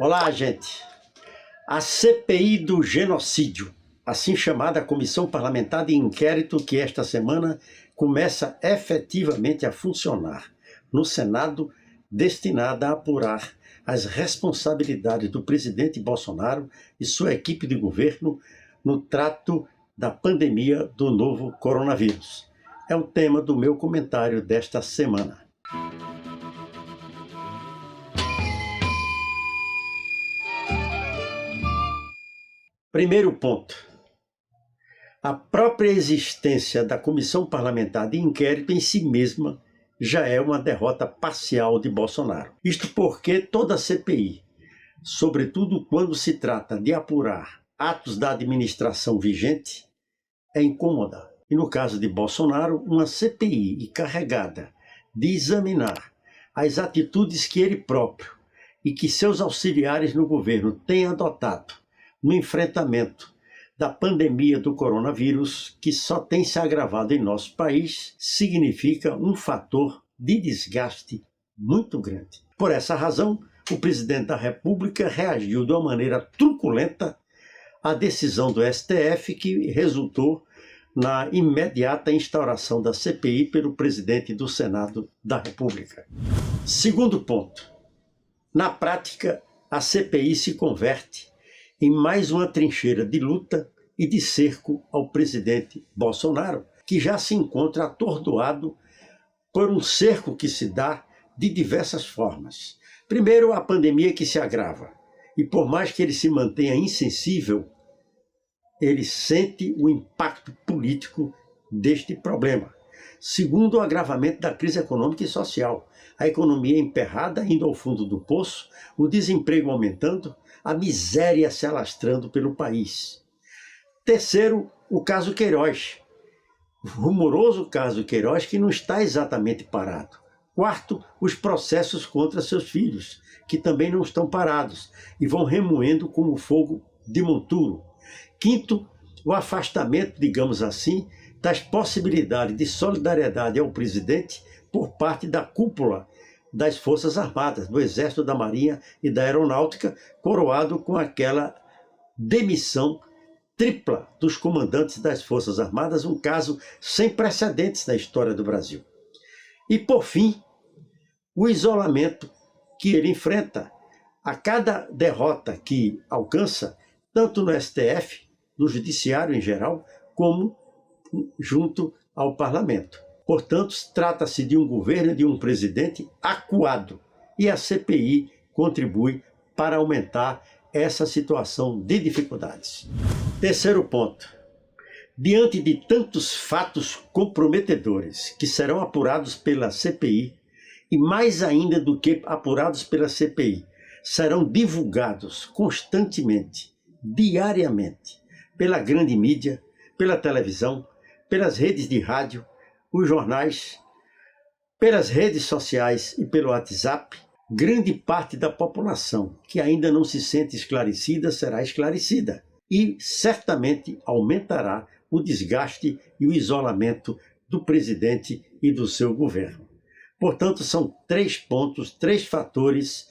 Olá, gente. A CPI do genocídio, assim chamada Comissão Parlamentar de Inquérito, que esta semana começa efetivamente a funcionar no Senado, destinada a apurar as responsabilidades do presidente Bolsonaro e sua equipe de governo no trato da pandemia do novo coronavírus. É o tema do meu comentário desta semana. Primeiro ponto. A própria existência da Comissão Parlamentar de Inquérito em si mesma já é uma derrota parcial de Bolsonaro. Isto porque toda CPI, sobretudo quando se trata de apurar atos da administração vigente, é incômoda. E no caso de Bolsonaro, uma CPI encarregada de examinar as atitudes que ele próprio e que seus auxiliares no governo têm adotado no enfrentamento da pandemia do coronavírus, que só tem se agravado em nosso país, significa um fator de desgaste muito grande. Por essa razão, o presidente da República reagiu de uma maneira truculenta à decisão do STF, que resultou na imediata instauração da CPI pelo presidente do Senado da República. Segundo ponto. Na prática, a CPI se converte em mais uma trincheira de luta e de cerco ao presidente Bolsonaro, que já se encontra atordoado por um cerco que se dá de diversas formas. Primeiro, a pandemia que se agrava, e por mais que ele se mantenha insensível, ele sente o impacto político deste problema. Segundo, o agravamento da crise econômica e social. A economia emperrada, indo ao fundo do poço, o desemprego aumentando, a miséria se alastrando pelo país. Terceiro, o caso Queiroz. O rumoroso caso Queiroz, que não está exatamente parado. Quarto, os processos contra seus filhos, que também não estão parados e vão remoendo como fogo de monturo. Quinto, o afastamento, digamos assim, das possibilidades de solidariedade ao presidente por parte da cúpula das Forças Armadas, do Exército, da Marinha e da Aeronáutica, coroado com aquela demissão tripla dos comandantes das Forças Armadas, um caso sem precedentes na história do Brasil. E, por fim, o isolamento que ele enfrenta. A cada derrota que alcança, tanto no STF, no Judiciário em geral, como junto ao Parlamento. Portanto, trata-se de um governo e de um presidente acuado, e a CPI contribui para aumentar essa situação de dificuldades. Terceiro ponto. Diante de tantos fatos comprometedores que serão apurados pela CPI, e mais ainda do que apurados pela CPI, serão divulgados constantemente, diariamente, pela grande mídia, pela televisão, pelas redes de rádio, os jornais, pelas redes sociais e pelo WhatsApp, grande parte da população que ainda não se sente esclarecida será esclarecida e certamente aumentará o desgaste e o isolamento do presidente e do seu governo. Portanto, são 3 pontos, 3 fatores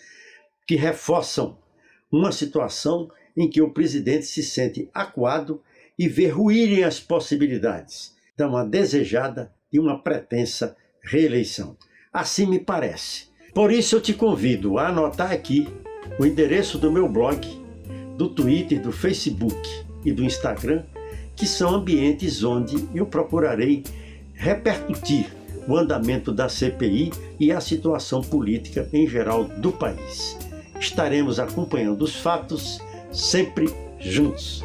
que reforçam uma situação em que o presidente se sente acuado e vê ruírem as possibilidades de uma desejada e uma pretensa reeleição. Assim me parece. Por isso eu te convido a anotar aqui o endereço do meu blog, do Twitter, do Facebook e do Instagram, que são ambientes onde eu procurarei repercutir o andamento da CPI e a situação política em geral do país. Estaremos acompanhando os fatos sempre juntos.